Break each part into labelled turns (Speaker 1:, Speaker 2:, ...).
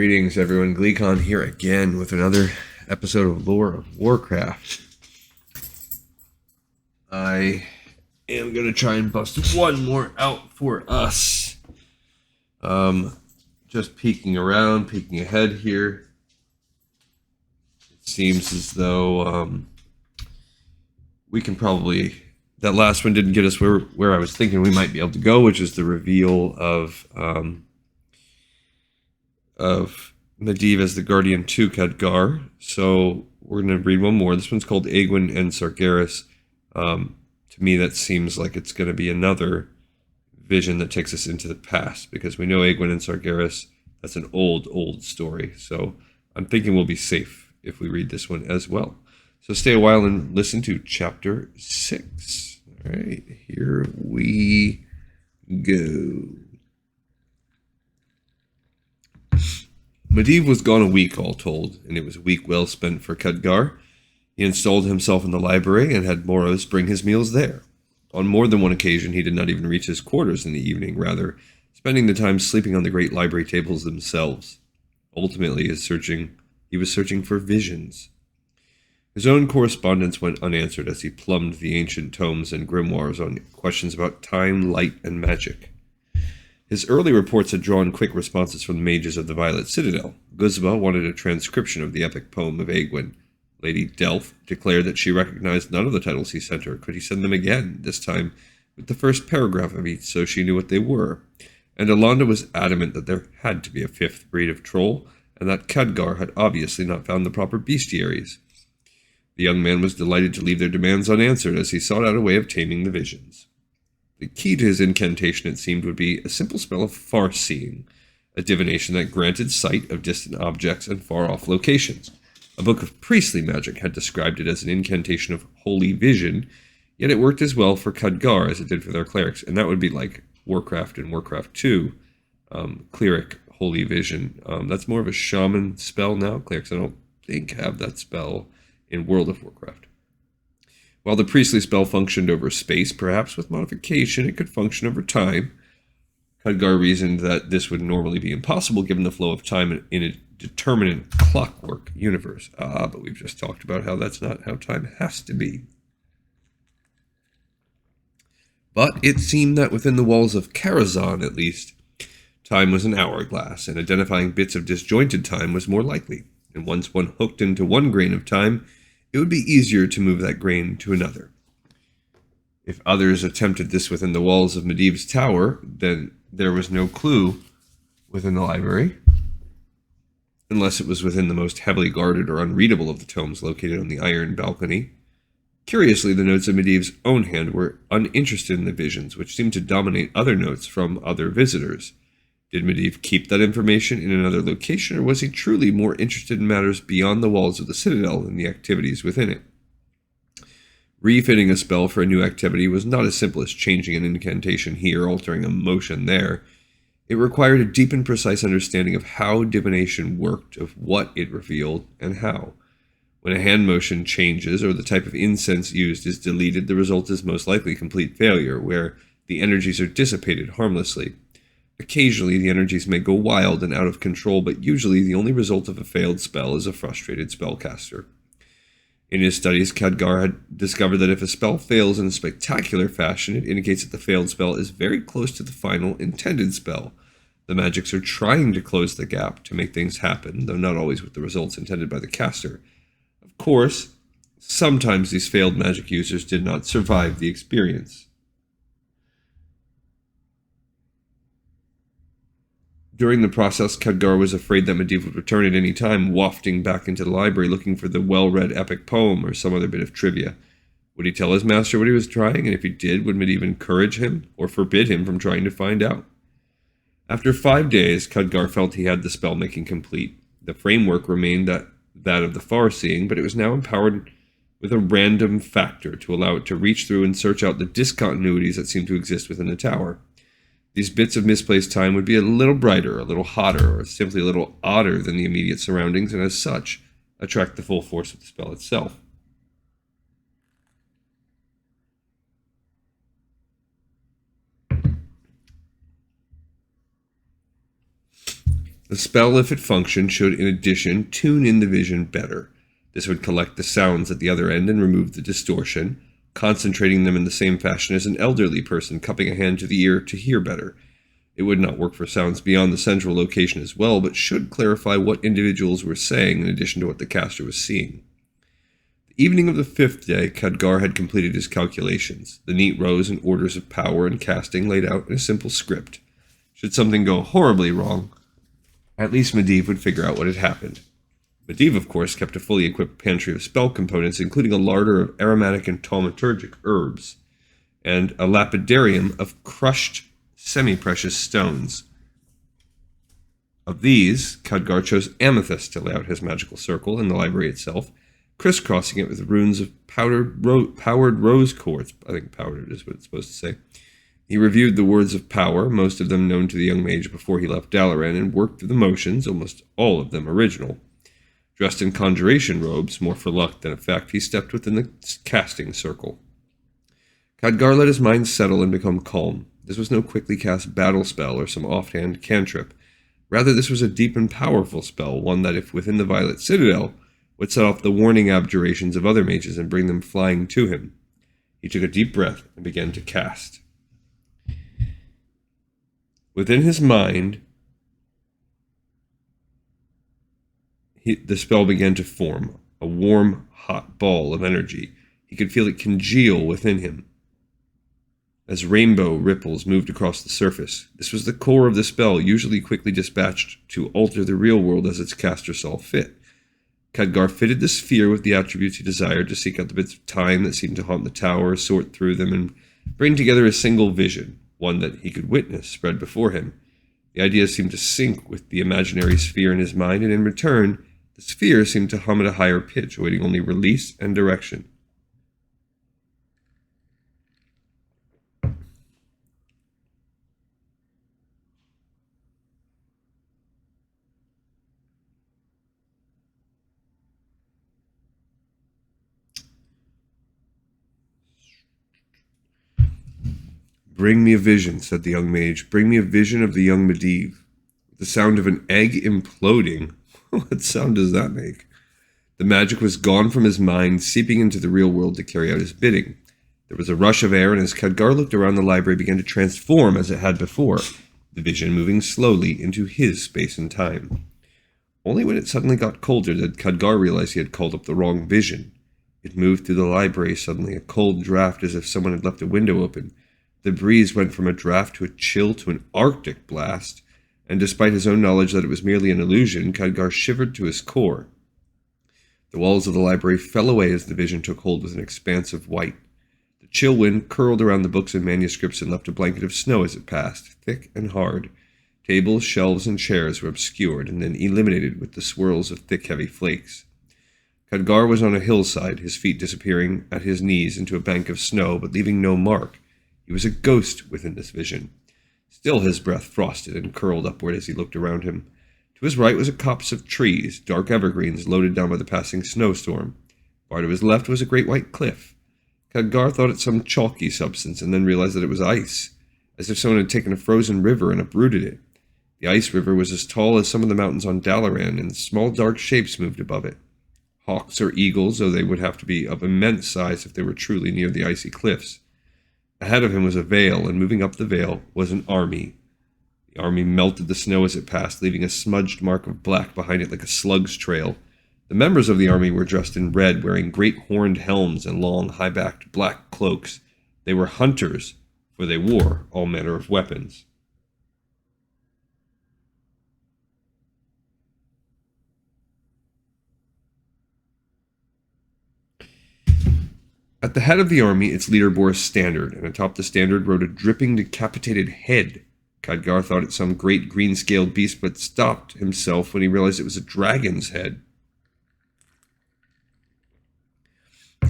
Speaker 1: Greetings, everyone. Gleekon here again with another episode of Lore of Warcraft. I am going to try and bust one more out for us. Just peeking around, peeking ahead here. It seems as though we can probably... That last one didn't get us where I was thinking we might be able to go, which is the reveal of Medivh as the Guardian to Khadgar. So we're going to read one more. This one's called Aegwynn and Sargeras. To me, that seems like it's going to be another vision that takes us into the past, because we know Aegwynn and Sargeras, that's an old story. So I'm thinking we'll be safe if we read this one as well. So stay a while and listen to Chapter 6. All right, here we go. Medivh was gone a week, all told, and it was a week well spent for Khadgar. He installed himself in the library and had Moros bring his meals there. On more than one occasion, he did not even reach his quarters in the evening, rather spending the time sleeping on the great library tables themselves. Ultimately, he was searching for visions. His own correspondence went unanswered as he plumbed the ancient tomes and grimoires on questions about time, light, and magic. His early reports had drawn quick responses from the mages of the Violet Citadel. Guzba wanted a transcription of the epic poem of Aegwynn. Lady Delph declared that she recognized none of the titles he sent her. Could he send them again, this time with the first paragraph of each so she knew what they were? And Alonda was adamant that there had to be a fifth breed of troll, and that Khadgar had obviously not found the proper bestiaries. The young man was delighted to leave their demands unanswered as he sought out a way of taming the visions. The key to his incantation, it seemed, would be a simple spell of far-seeing, a divination that granted sight of distant objects and far-off locations. A book of priestly magic had described it as an incantation of holy vision, yet it worked as well for Khadgar as it did for their clerics, and that would be like Warcraft and Warcraft 2, cleric holy vision. That's more of a shaman spell now. Clerics, I don't think, have that spell in World of Warcraft. While the priestly spell functioned over space, perhaps with modification, it could function over time. Khadgar reasoned that this would normally be impossible given the flow of time in a determinate clockwork universe. But we've just talked about how that's not how time has to be. But it seemed that within the walls of Karazhan, at least, time was an hourglass, and identifying bits of disjointed time was more likely. And once one hooked into one grain of time, it would be easier to move that grain to another. If others attempted this within the walls of Medivh's tower, then there was no clue within the library, unless it was within the most heavily guarded or unreadable of the tomes located on the iron balcony. Curiously, the notes of Medivh's own hand were uninterested in the visions, which seemed to dominate other notes from other visitors. Did Medivh keep that information in another location, or was he truly more interested in matters beyond the walls of the Citadel than the activities within it? Refitting a spell for a new activity was not as simple as changing an incantation here, altering a motion there. It required a deep and precise understanding of how divination worked, of what it revealed, and how. When a hand motion changes, or the type of incense used is deleted, the result is most likely complete failure, where the energies are dissipated harmlessly. Occasionally, the energies may go wild and out of control, but usually the only result of a failed spell is a frustrated spellcaster. In his studies, Khadgar had discovered that if a spell fails in a spectacular fashion, it indicates that the failed spell is very close to the final intended spell. The magics are trying to close the gap to make things happen, though not always with the results intended by the caster. Of course, sometimes these failed magic users did not survive the experience. During the process, Khadgar was afraid that Medivh would return at any time, wafting back into the library looking for the well-read epic poem or some other bit of trivia. Would he tell his master what he was trying, and if he did, would Medivh encourage him or forbid him from trying to find out? After 5 days, Khadgar felt he had the spell-making complete. The framework remained that of the far-seeing, but it was now empowered with a random factor to allow it to reach through and search out the discontinuities that seemed to exist within the tower. These bits of misplaced time would be a little brighter, a little hotter, or simply a little odder than the immediate surroundings, and as such, attract the full force of the spell itself. The spell, if it functioned, should in addition tune in the vision better. This would collect the sounds at the other end and remove the distortion, concentrating them in the same fashion as an elderly person cupping a hand to the ear to hear better. It would not work for sounds beyond the central location as well, but should clarify what individuals were saying in addition to what the caster was seeing. The evening of the 5th day, Khadgar had completed his calculations, the neat rows and orders of power and casting laid out in a simple script. Should something go horribly wrong, at least Medivh would figure out what had happened. Medivh, of course, kept a fully equipped pantry of spell components, including a larder of aromatic and thaumaturgic herbs, and a lapidarium of crushed semi-precious stones. Of these, Khadgar chose amethyst to lay out his magical circle in the library itself, crisscrossing it with runes of powered rose quartz. I think powdered is what it's supposed to say. He reviewed the words of power, most of them known to the young mage before he left Dalaran, and worked through the motions, almost all of them original. Dressed in conjuration robes, more for luck than effect, he stepped within the casting circle. Khadgar let his mind settle and become calm. This was no quickly cast battle spell or some offhand cantrip. Rather, this was a deep and powerful spell, one that, if within the Violet Citadel, would set off the warning abjurations of other mages and bring them flying to him. He took a deep breath and began to cast. Within his mind, the spell began to form, a warm, hot ball of energy. He could feel it congeal within him as rainbow ripples moved across the surface. This was the core of the spell, usually quickly dispatched to alter the real world as its caster saw fit. Khadgar fitted the sphere with the attributes he desired to seek out the bits of time that seemed to haunt the tower, sort through them, and bring together a single vision, one that he could witness spread before him. The ideas seemed to sync with the imaginary sphere in his mind, and in return, the sphere seemed to hum at a higher pitch, awaiting only release and direction. "Bring me a vision," said the young mage. "Bring me a vision of the young Medivh." The sound of an egg imploding. What sound does that make? The magic was gone from his mind, seeping into the real world to carry out his bidding. There was a rush of air, and as Khadgar looked around, the library began to transform as it had before, the vision moving slowly into his space and time. Only when it suddenly got colder did Khadgar realize he had called up the wrong vision. It moved through the library suddenly, a cold draft as if someone had left a window open. The breeze went from a draft to a chill to an arctic blast, and despite his own knowledge that it was merely an illusion, Khadgar shivered to his core. The walls of the library fell away as the vision took hold with an expanse of white. The chill wind curled around the books and manuscripts and left a blanket of snow as it passed, thick and hard. Tables, shelves, and chairs were obscured and then eliminated with the swirls of thick, heavy flakes. Khadgar was on a hillside, his feet disappearing at his knees into a bank of snow, but leaving no mark. He was a ghost within this vision. Still his breath frosted and curled upward as he looked around him. To his right was a copse of trees, dark evergreens loaded down by the passing snowstorm. Far to his left was a great white cliff. Khadgar thought it some chalky substance and then realized that it was ice, as if someone had taken a frozen river and uprooted it. The ice river was as tall as some of the mountains on Dalaran, and small dark shapes moved above it. Hawks or eagles, though they would have to be of immense size if they were truly near the icy cliffs. Ahead of him was a vale, and moving up the vale was an army. The army melted the snow as it passed, leaving a smudged mark of black behind it like a slug's trail. The members of the army were dressed in red, wearing great horned helms and long, high-backed black cloaks. They were hunters, for they wore all manner of weapons. At the head of the army, its leader bore a standard, and atop the standard rode a dripping, decapitated head. Khadgar thought it some great green-scaled beast, but stopped himself when he realized it was a dragon's head.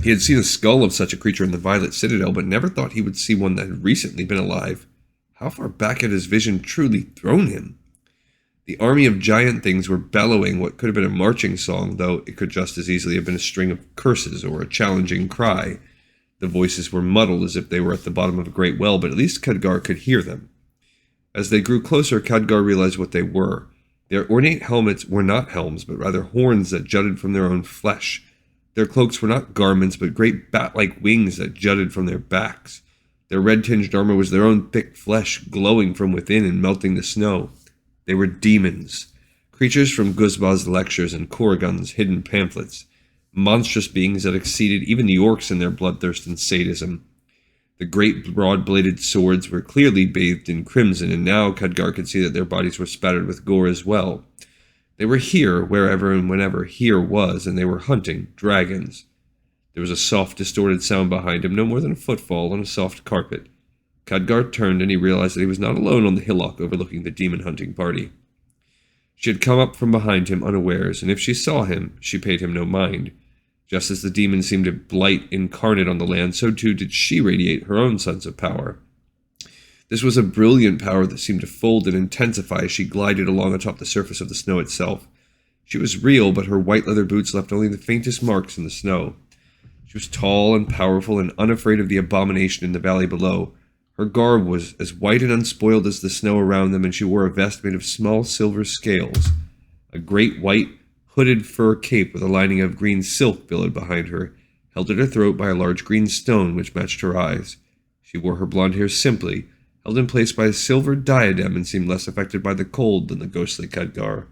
Speaker 1: He had seen a skull of such a creature in the Violet Citadel, but never thought he would see one that had recently been alive. How far back had his vision truly thrown him? The army of giant things were bellowing what could have been a marching song, though it could just as easily have been a string of curses or a challenging cry. The voices were muddled as if they were at the bottom of a great well, but at least Khadgar could hear them. As they grew closer, Khadgar realized what they were. Their ornate helmets were not helms, but rather horns that jutted from their own flesh. Their cloaks were not garments, but great bat-like wings that jutted from their backs. Their red-tinged armor was their own thick flesh, glowing from within and melting the snow. They were demons, creatures from Guzba's lectures and Corrigan's hidden pamphlets, monstrous beings that exceeded even the orcs in their bloodthirst and sadism. The great broad-bladed swords were clearly bathed in crimson, and now Khadgar could see that their bodies were spattered with gore as well. They were here, wherever and whenever here was, and they were hunting dragons. There was a soft, distorted sound behind him, no more than a footfall on a soft carpet. Khadgar turned, and he realized that he was not alone on the hillock overlooking the demon-hunting party. She had come up from behind him unawares, and if she saw him, she paid him no mind. Just as the demon seemed a blight incarnate on the land, so too did she radiate her own sense of power. This was a brilliant power that seemed to fold and intensify as she glided along atop the surface of the snow itself. She was real, but her white leather boots left only the faintest marks in the snow. She was tall and powerful and unafraid of the abomination in the valley below. Her garb was as white and unspoiled as the snow around them, and she wore a vest made of small silver scales. A great white, hooded fur cape with a lining of green silk billowed behind her, held at her throat by a large green stone which matched her eyes. She wore her blonde hair simply, held in place by a silver diadem, and seemed less affected by the cold than the ghostly Khadgar.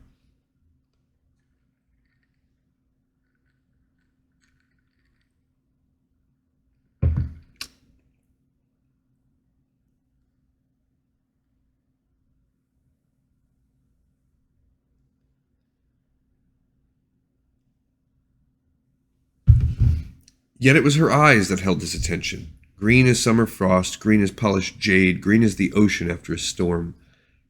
Speaker 1: Yet it was her eyes that held his attention. Green as summer frost, green as polished jade, green as the ocean after a storm.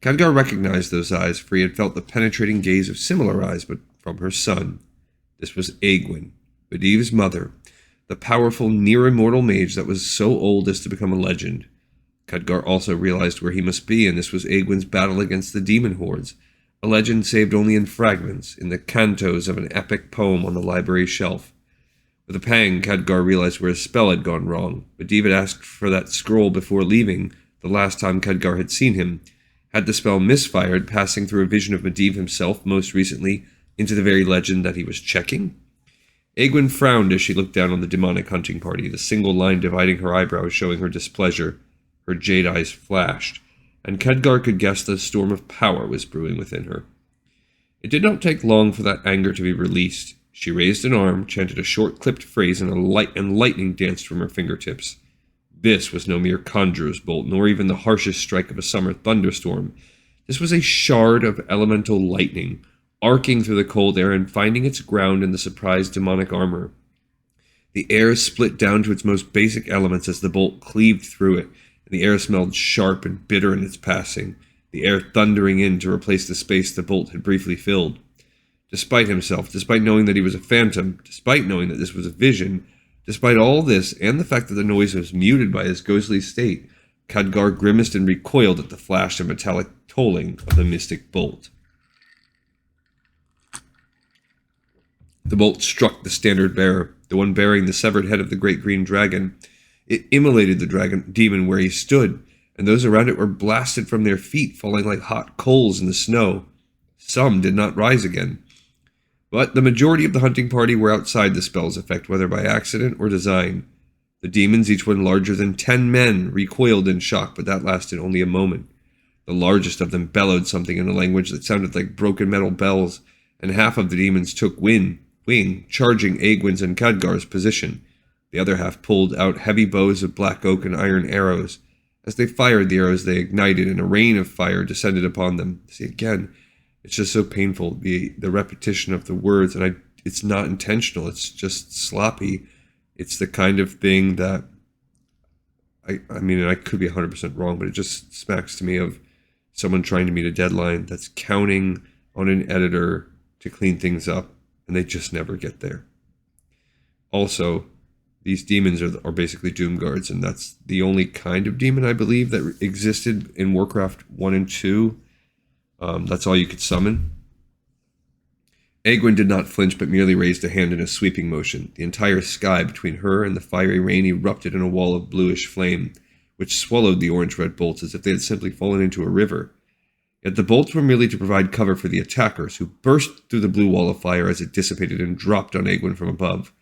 Speaker 1: Khadgar recognized those eyes, for he had felt the penetrating gaze of similar eyes, but from her son. This was Aegwynn, Medivh's mother, the powerful, near-immortal mage that was so old as to become a legend. Khadgar also realized where he must be, and this was Aegwynn's battle against the demon hordes, a legend saved only in fragments, in the cantos of an epic poem on the library shelf. With a pang, Khadgar realized where his spell had gone wrong. Medivh had asked for that scroll before leaving, the last time Khadgar had seen him. Had the spell misfired, passing through a vision of Medivh himself, most recently, into the very legend that he was checking? Aegwynn frowned as she looked down on the demonic hunting party, the single line dividing her eyebrows showing her displeasure. Her jade eyes flashed, and Khadgar could guess the storm of power was brewing within her. It did not take long for that anger to be released. She raised an arm, chanted a short clipped phrase, and lightning danced from her fingertips. This was no mere conjurer's bolt, nor even the harshest strike of a summer thunderstorm. This was a shard of elemental lightning, arcing through the cold air and finding its ground in the surprised demonic armor. The air split down to its most basic elements as the bolt cleaved through it, and the air smelled sharp and bitter in its passing, the air thundering in to replace the space the bolt had briefly filled. Despite himself, despite knowing that he was a phantom, despite knowing that this was a vision, despite all this, and the fact that the noise was muted by his ghostly state, Khadgar grimaced and recoiled at the flash and metallic tolling of the mystic bolt. The bolt struck the standard bearer, the one bearing the severed head of the great green dragon. It immolated the demon where he stood, and those around it were blasted from their feet, falling like hot coals in the snow. Some did not rise again. But the majority of the hunting party were outside the spell's effect, whether by accident or design. The demons, each one larger than 10 men, recoiled in shock, but that lasted only a moment. The largest of them bellowed something in a language that sounded like broken metal bells, and half of the demons took wing, charging Aegwynn's and Khadgar's position. The other half pulled out heavy bows of black oak and iron arrows. As they fired the arrows, they ignited, and a rain of fire descended upon them. See, again, it's just so painful, the repetition of the words, and it's not intentional, it's just sloppy. It's the kind of thing that, I mean, I could be 100% wrong, but it just smacks to me of someone trying to meet a deadline that's counting on an editor to clean things up, and they just never get there. Also, these demons are basically doom guards, and that's the only kind of demon, I believe, that existed in Warcraft 1 and 2. That's all you could summon. Aegwynn did not flinch, but merely raised a hand in a sweeping motion. The entire sky between her and the fiery rain erupted in a wall of bluish flame, which swallowed the orange-red bolts as if they had simply fallen into a river. Yet the bolts were merely to provide cover for the attackers, who burst through the blue wall of fire as it dissipated and dropped on Aegwynn from above.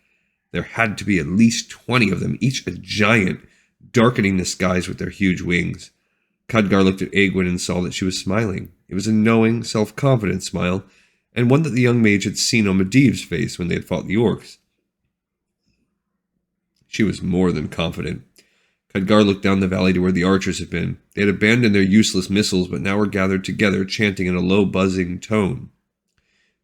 Speaker 1: There had to be at least 20 of them, each a giant, darkening the skies with their huge wings. Khadgar looked at Aegwynn and saw that she was smiling. It was a knowing, self-confident smile, and one that the young mage had seen on Medivh's face when they had fought the orcs. She was more than confident. Khadgar looked down the valley to where the archers had been. They had abandoned their useless missiles, but now were gathered together, chanting in a low, buzzing tone.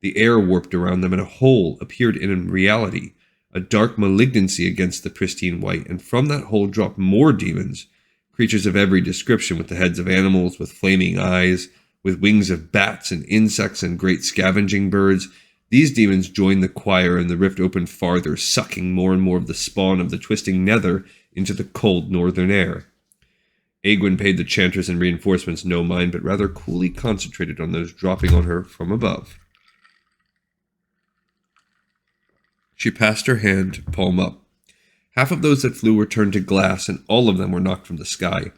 Speaker 1: The air warped around them, and a hole appeared in reality, a dark malignancy against the pristine white, and from that hole dropped more demons, creatures of every description, with the heads of animals, with flaming eyes, with wings of bats and insects and great scavenging birds. These demons joined the choir, and the rift opened farther, sucking more and more of the spawn of the twisting nether into the cold northern air. Aegwynn paid the chanters and reinforcements no mind, but rather coolly concentrated on those dropping on her from above. She passed her hand, palm up. Half of those that flew were turned to glass, and all of them were knocked from the sky.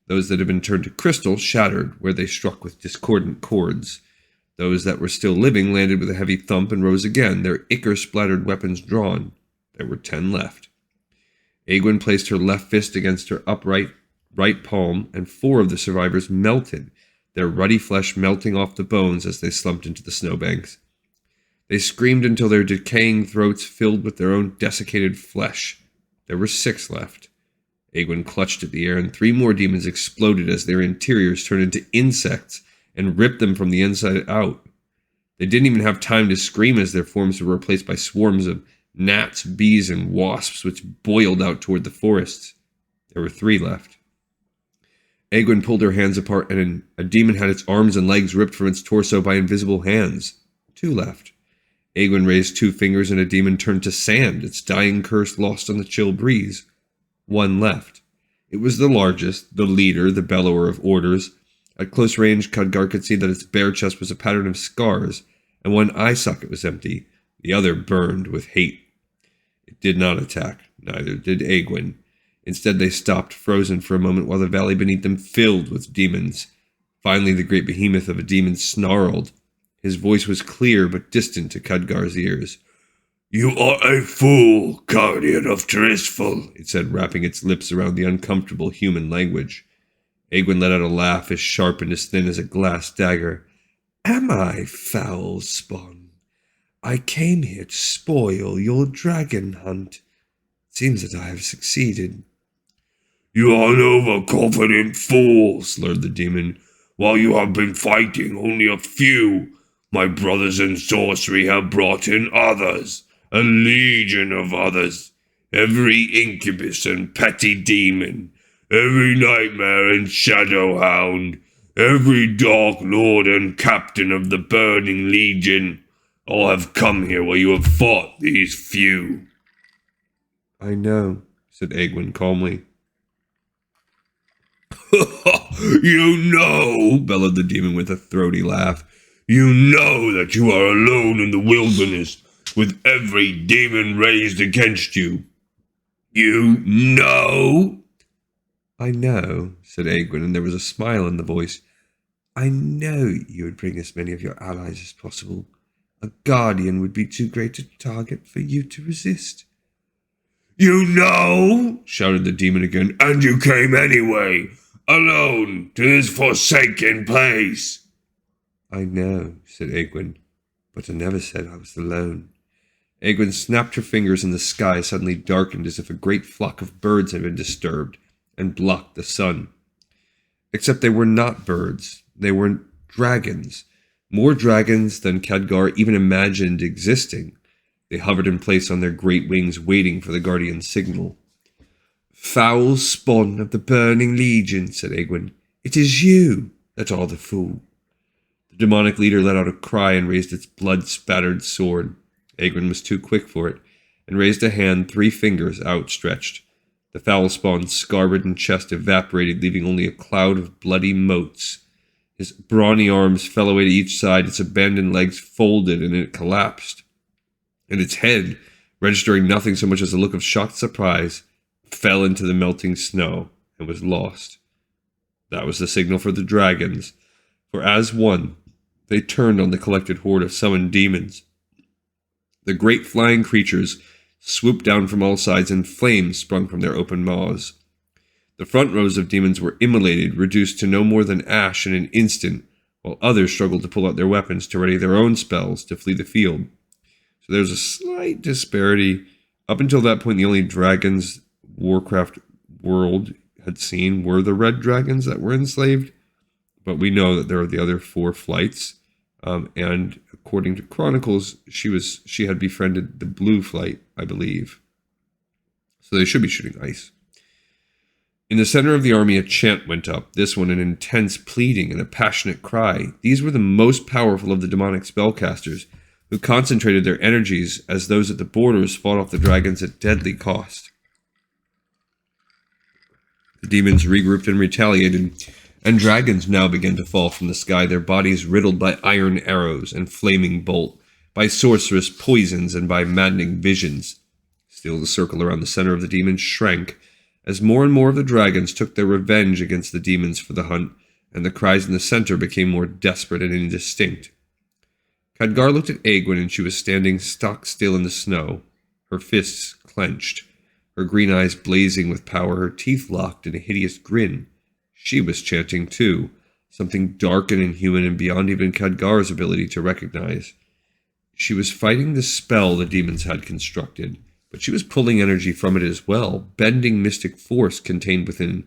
Speaker 1: Those that had been turned to crystal shattered where they struck with discordant chords. Those that were still living landed with a heavy thump and rose again, their ichor-splattered weapons drawn. There were 10 left. Aegwynn placed her left fist against her upright right palm, and 4 of the survivors melted, their ruddy flesh melting off the bones as they slumped into the snowbanks. They screamed until their decaying throats filled with their own desiccated flesh. There were 6 left. Aegwynn clutched at the air, and 3 more demons exploded as their interiors turned into insects and ripped them from the inside out. They didn't even have time to scream as their forms were replaced by swarms of gnats, bees, and wasps which boiled out toward the forests. There were 3 left. Aegwynn pulled her hands apart, and a demon had its arms and legs ripped from its torso by invisible hands. 2 left. Aegwynn raised 2 fingers, and a demon turned to sand, its dying curse lost on the chill breeze. 1 left. It was the largest, the leader, the bellower of orders. At close range, Khadgar could see that its bare chest was a pattern of scars, and one eye socket was empty. The other burned with hate. It did not attack, neither did Aegwynn. Instead, they stopped, frozen for a moment, while the valley beneath them filled with demons. Finally, the great behemoth of a demon snarled. His voice was clear but distant to Khadgar's ears. "You are a fool, guardian of Tirisfal," it said, wrapping its lips around the uncomfortable human language. Aegwynn let out a laugh as sharp and as thin as a glass dagger. "Am I, foul spawn? I came here to spoil your dragon hunt. Seems that I have succeeded." "You are an overconfident fool," slurred the demon. "While you have been fighting only a few, my brothers in sorcery have brought in others, a legion of others. Every incubus and petty demon, every nightmare and shadowhound, every dark lord and captain of the burning legion, all have come here where you have fought these few." "I know," said Aegwynn calmly. "You know," bellowed the demon with a throaty laugh. "You know that you are alone in the wilderness, with every demon raised against you. You know?" "I know," said Aegwynn, and there was a smile in the voice. "I know you would bring as many of your allies as possible. A guardian would be too great a target for you to resist." "You know?" shouted the demon again. "And you came anyway, alone, to this forsaken place." "I know," said Aegwynn, "but I never said I was alone." Aegwynn snapped her fingers, and the sky suddenly darkened as if a great flock of birds had been disturbed and blocked the sun. Except they were not birds. They were dragons. More dragons than Khadgar even imagined existing. They hovered in place on their great wings, waiting for the guardian's signal. "Foul spawn of the burning legion," said Aegwynn. "It is you that are the fool." The demonic leader let out a cry and raised its blood-spattered sword. Aegwynn was too quick for it, and raised a hand, 3 fingers outstretched. The foul spawn's scar-ridden chest evaporated, leaving only a cloud of bloody motes. His brawny arms fell away to each side, its abandoned legs folded, and it collapsed. And its head, registering nothing so much as a look of shocked surprise, fell into the melting snow and was lost. That was the signal for the dragons. For as one, they turned on the collected horde of summoned demons. The great flying creatures swooped down from all sides, and flames sprung from their open maws. The front rows of demons were immolated, reduced to no more than ash in an instant, while others struggled to pull out their weapons to ready their own spells to flee the field. So there's a slight disparity. Up until that point, the only dragons Warcraft world had seen were the red dragons that were enslaved. But we know that there are the other 4 flights. And according to Chronicles, she had befriended the blue flight, I believe. So they should be shooting ice. In the center of the army, a chant went up, this one an intense pleading and a passionate cry. These were the most powerful of the demonic spellcasters, who concentrated their energies as those at the borders fought off the dragons at deadly cost. The demons regrouped and retaliated, and dragons now began to fall from the sky, their bodies riddled by iron arrows and flaming bolt, by sorcerous poisons and by maddening visions. Still, the circle around the center of the demons shrank, as more and more of the dragons took their revenge against the demons for the hunt, and the cries in the center became more desperate and indistinct. Khadgar looked at Aegwynn, and she was standing stock still in the snow, her fists clenched, her green eyes blazing with power, her teeth locked in a hideous grin. She was chanting too, something dark and inhuman and beyond even Khadgar's ability to recognize. She was fighting the spell the demons had constructed, but she was pulling energy from it as well, bending mystic force contained within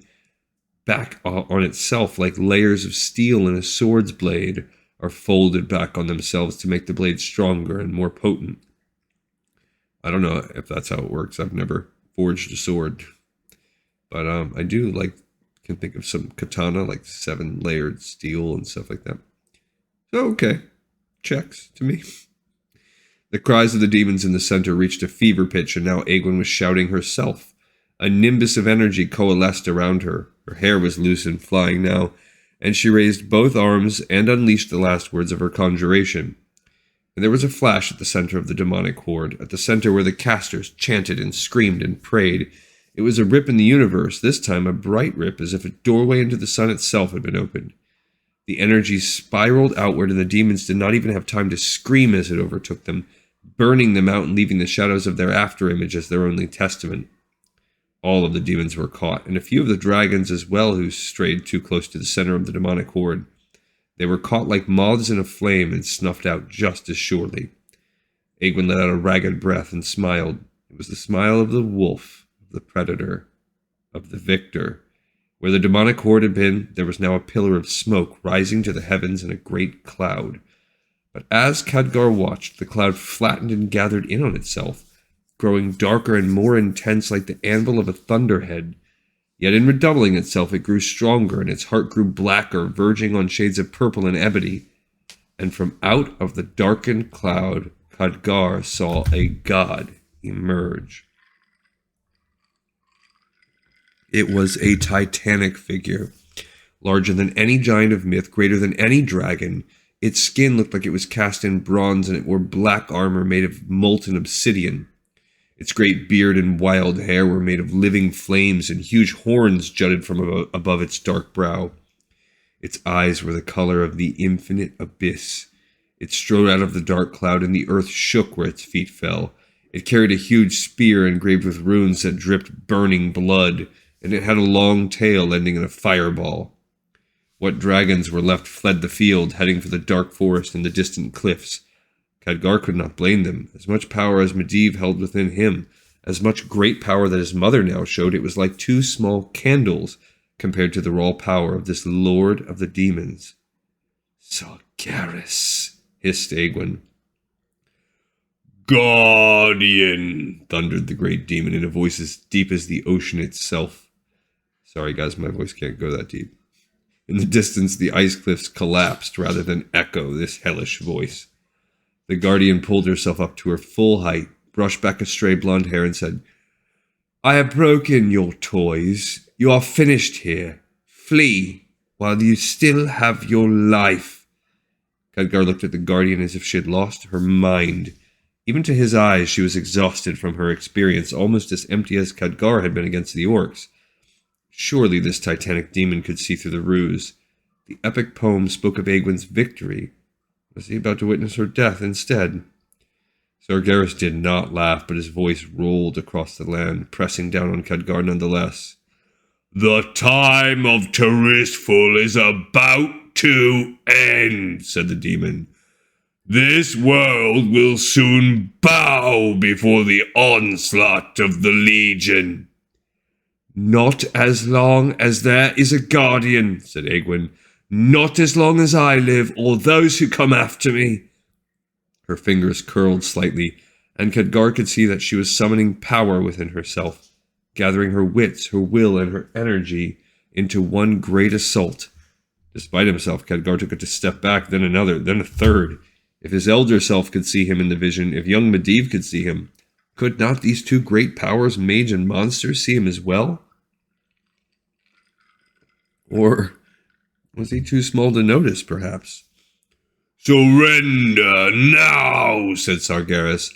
Speaker 1: back on itself like layers of steel in a sword's blade are folded back on themselves to make the blade stronger and more potent. I don't know if that's how it works. I've never forged a sword, but I do can think of some katana, like 7-layered steel and stuff like that. So, okay. Checks to me. The cries of the demons in the center reached a fever pitch, and now Aegwynn was shouting herself. A nimbus of energy coalesced around her. Her hair was loose and flying now, and she raised both arms and unleashed the last words of her conjuration. And there was a flash at the center of the demonic horde, at the center where the casters chanted and screamed and prayed. It was a rip in the universe, this time a bright rip, as if a doorway into the sun itself had been opened. The energy spiraled outward, and the demons did not even have time to scream as it overtook them, burning them out and leaving the shadows of their afterimage as their only testament. All of the demons were caught, and a few of the dragons as well who strayed too close to the center of the demonic horde. They were caught like moths in a flame and snuffed out just as surely. Aegwynn let out a ragged breath and smiled. It was the smile of the wolf, of the predator, of the victor. Where the demonic horde had been, there was now a pillar of smoke rising to the heavens in a great cloud. But as Khadgar watched, the cloud flattened and gathered in on itself, growing darker and more intense like the anvil of a thunderhead. Yet in redoubling itself, it grew stronger, and its heart grew blacker, verging on shades of purple and ebony. And from out of the darkened cloud, Khadgar saw a god emerge. It was a titanic figure, larger than any giant of myth, greater than any dragon. Its skin looked like it was cast in bronze, and it wore black armor made of molten obsidian. Its great beard and wild hair were made of living flames, and huge horns jutted from above its dark brow. Its eyes were the color of the infinite abyss. It strode out of the dark cloud, and the earth shook where its feet fell. It carried a huge spear engraved with runes that dripped burning blood, and it had a long tail ending in a fireball. What dragons were left fled the field, heading for the dark forest and the distant cliffs. Khadgar could not blame them. As much power as Medivh held within him, as much great power that his mother now showed, it was like 2 small candles compared to the raw power of this lord of the demons. Sargeras, hissed Aegwynn. Guardian, thundered the great demon in a voice as deep as the ocean itself. Sorry guys, my voice can't go that deep. In the distance, the ice cliffs collapsed rather than echo this hellish voice. The guardian pulled herself up to her full height, brushed back a stray blonde hair, and said, I have broken your toys. You are finished here. Flee, while you still have your life. Khadgar looked at the guardian as if she had lost her mind. Even to his eyes, she was exhausted from her experience, almost as empty as Khadgar had been against the orcs. Surely this titanic demon could see through the ruse. The epic poem spoke of Aegwynn's victory. Was he about to witness her death instead? Sargeras did not laugh, but his voice rolled across the land, pressing down on Khadgar nonetheless. "The time of Tirisful is about to end," said the demon. "This world will soon bow before the onslaught of the Legion." "Not as long as there is a guardian," said Aegwynn. "Not as long as I live, or those who come after me." Her fingers curled slightly, and Khadgar could see that she was summoning power within herself, gathering her wits, her will, and her energy into one great assault. Despite himself, Khadgar took a step back, then another, then a third. If his elder self could see him in the vision, if young Medivh could see him, could not these two great powers, mage and monster, see him as well? Or was he too small to notice, perhaps? "Surrender now," said Sargeras.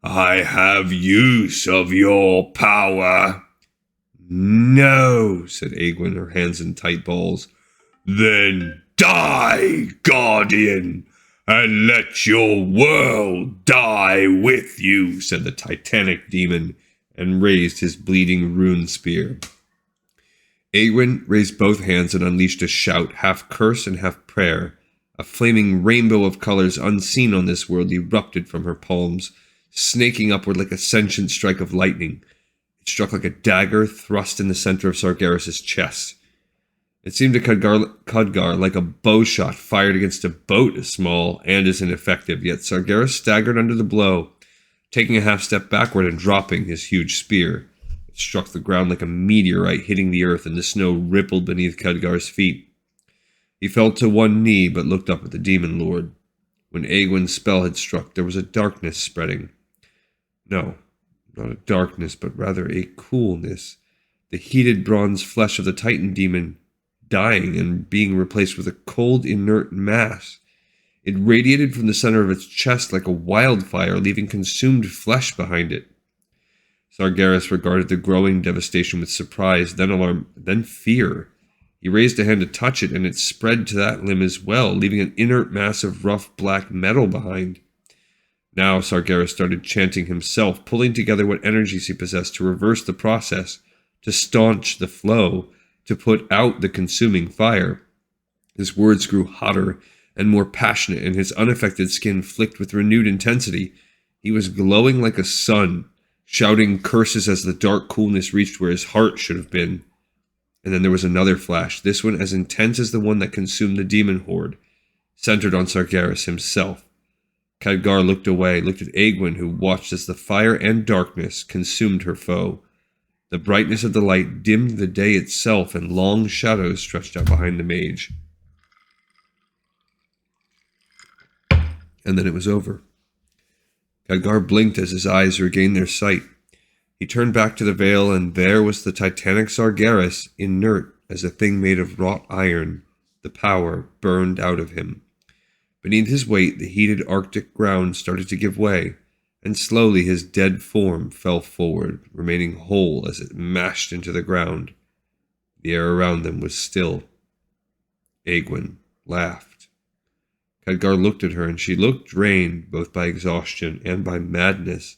Speaker 1: "I have use of your power." "No," said Aegwynn, her hands in tight balls. "Then die, Guardian, and let your world die with you," said the titanic demon, and raised his bleeding rune spear. Aegwynn raised both hands and unleashed a shout, half curse and half prayer. A flaming rainbow of colors unseen on this world erupted from her palms, snaking upward like a sentient strike of lightning. It struck like a dagger thrust in the center of Sargeras' chest. It seemed to Khadgar like a bow shot fired against a boat, as small and as ineffective, yet Sargeras staggered under the blow, taking a half step backward and dropping his huge spear. It struck the ground like a meteorite, hitting the earth, and the snow rippled beneath Khadgar's feet. He fell to one knee, but looked up at the demon lord. When Aegwynn's spell had struck, there was a darkness spreading. No, not a darkness, but rather a coolness. The heated bronze flesh of the Titan demon dying and being replaced with a cold, inert mass. It radiated from the center of its chest like a wildfire, leaving consumed flesh behind it. Sargeras regarded the growing devastation with surprise, then alarm, then fear. He raised a hand to touch it, and it spread to that limb as well, leaving an inert mass of rough black metal behind. Now Sargeras started chanting himself, pulling together what energies he possessed to reverse the process, to staunch the flow, to put out the consuming fire. His words grew hotter and more passionate, and his unaffected skin flicked with renewed intensity. He was glowing like a sun, shouting curses as the dark coolness reached where his heart should have been. And then there was another flash, this one as intense as the one that consumed the demon horde, centered on Sargeras himself. Khadgar looked away, looked at Aegwynn, who watched as the fire and darkness consumed her foe. The brightness of the light dimmed the day itself, and long shadows stretched out behind the mage. And then it was over. Khadgar blinked as his eyes regained their sight. He turned back to the veil, and there was the titanic Sargeras, inert as a thing made of wrought iron. The power burned out of him. Beneath his weight, the heated Arctic ground started to give way, and slowly his dead form fell forward, remaining whole as it mashed into the ground. The air around them was still. Aegwynn laughed. Khadgar looked at her, and she looked drained both by exhaustion and by madness.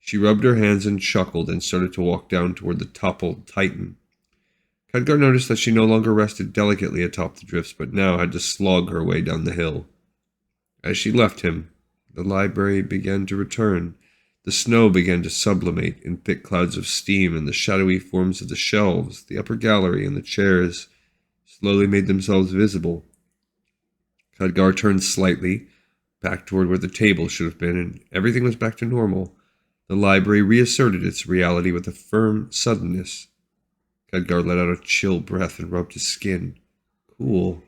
Speaker 1: She rubbed her hands and chuckled and started to walk down toward the toppled Titan. Khadgar noticed that she no longer rested delicately atop the drifts, but now had to slog her way down the hill. As she left him, the library began to return. The snow began to sublimate in thick clouds of steam, and the shadowy forms of the shelves, the upper gallery, and the chairs slowly made themselves visible. Khadgar turned slightly, back toward where the table should have been, and everything was back to normal. The library reasserted its reality with a firm suddenness. Khadgar let out a chill breath and rubbed his skin. Cool,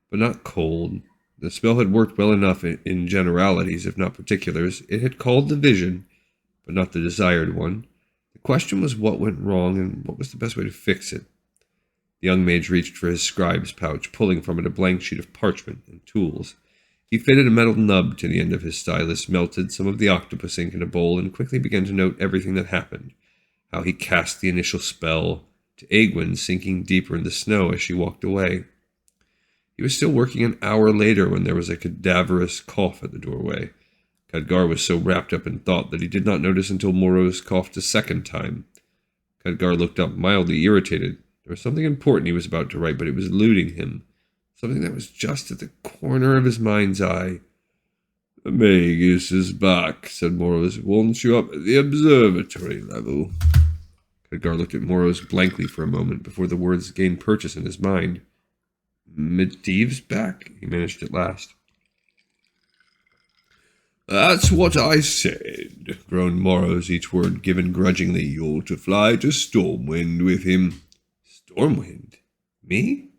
Speaker 1: but not cold. The spell had worked well enough in generalities, if not particulars. It had called the vision, but not the desired one. The question was what went wrong and what was the best way to fix it. The young mage reached for his scribe's pouch, pulling from it a blank sheet of parchment and tools. He fitted a metal nub to the end of his stylus, melted some of the octopus ink in a bowl, and quickly began to note everything that happened. How he cast the initial spell, to Aegwynn sinking deeper in the snow as she walked away. He was still working an hour later when there was a cadaverous cough at the doorway. Khadgar was so wrapped up in thought that he did not notice until Moros coughed a second time. Khadgar looked up, mildly irritated. There was something important he was about to write, but it was eluding him. Something that was just at the corner of his mind's eye. "The Magus is back," said Moros. "Wants you up at the observatory level." Khadgar looked at Moros blankly for a moment before the words gained purchase in his mind. "Medivh's back?" he managed at last. "That's what I said," groaned Moros, each word given grudgingly. "You're to fly to Stormwind with him." "Stormwind? Me?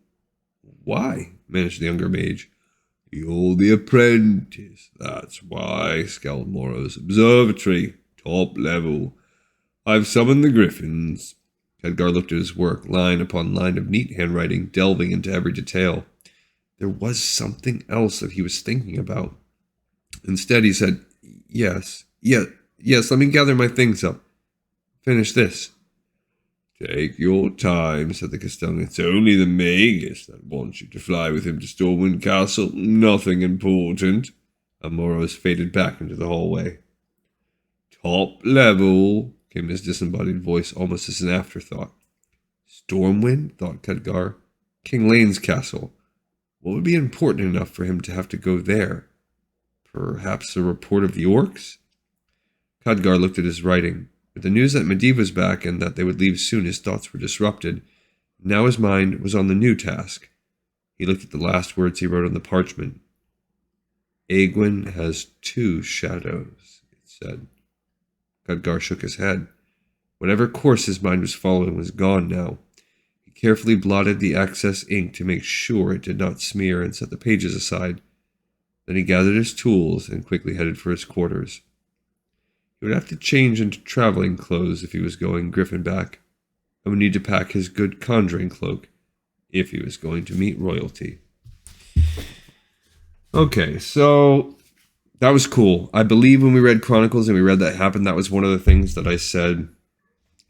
Speaker 1: Why?" managed the younger mage. "You're the apprentice, that's why," scowled Moros. "Observatory, top level. I've summoned the griffins." Khadgar looked at his work, line upon line of neat handwriting, delving into every detail. There was something else that he was thinking about. Instead, he said, yes, let me gather my things up. Finish this." "Take your time," said the Castellan. "It's only the Magus that wants you to fly with him to Stormwind Castle. Nothing important." Moros faded back into the hallway. "Top level," came his disembodied voice almost as an afterthought. Stormwind, thought Khadgar. King Lane's castle. What would be important enough for him to have to go there? Perhaps a report of the orcs? Khadgar looked at his writing. With the news that Medivh was back and that they would leave soon, his thoughts were disrupted. Now his mind was on the new task. He looked at the last words he wrote on the parchment. "Aegwynn has 2 shadows," it said. Khadgar shook his head. Whatever course his mind was following was gone now. He carefully blotted the excess ink to make sure it did not smear and set the pages aside. Then he gathered his tools and quickly headed for his quarters. He would have to change into traveling clothes if he was going Griffinback, and would need to pack his good conjuring cloak if he was going to meet royalty. Okay, so that was cool. I believe when we read Chronicles and we read that happen, that was one of the things that I said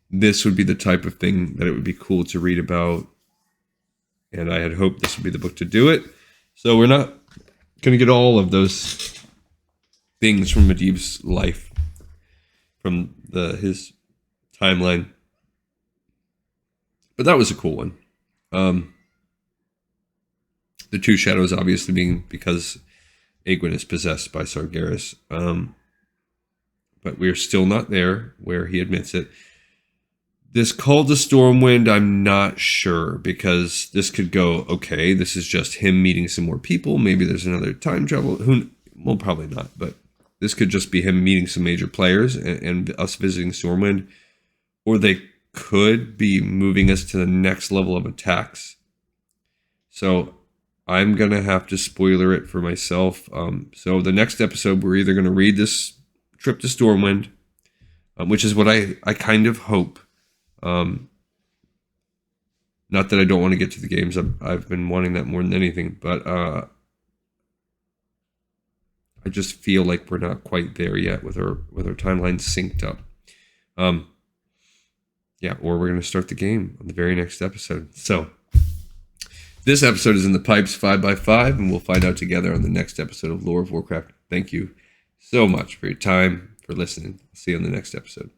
Speaker 1: this would be the type of thing that it would be cool to read about. And I had hoped this would be the book to do it. So we're not going to get all of those things from Medivh's life, from his timeline. But that was a cool one. The 2 shadows obviously being because Aegwynn is possessed by Sargeras. But we're still not there where he admits it. This call to Stormwind, I'm not sure, because this could go, okay, this is just him meeting some more people. Maybe there's another time travel. Well, probably not, but this could just be him meeting some major players and us visiting Stormwind. Or they could be moving us to the next level of attacks. So I'm going to have to spoiler it for myself. So the next episode, we're either going to read this trip to Stormwind, which is what I kind of hope. Not that I don't want to get to the games. I've been wanting that more than anything, but I just feel like we're not quite there yet with our timeline synced up. Yeah, or we're going to start the game on the very next episode. So this episode is in the pipes 5x5, and we'll find out together on the next episode of Lore of Warcraft. Thank you so much for your time, for listening. See you on the next episode.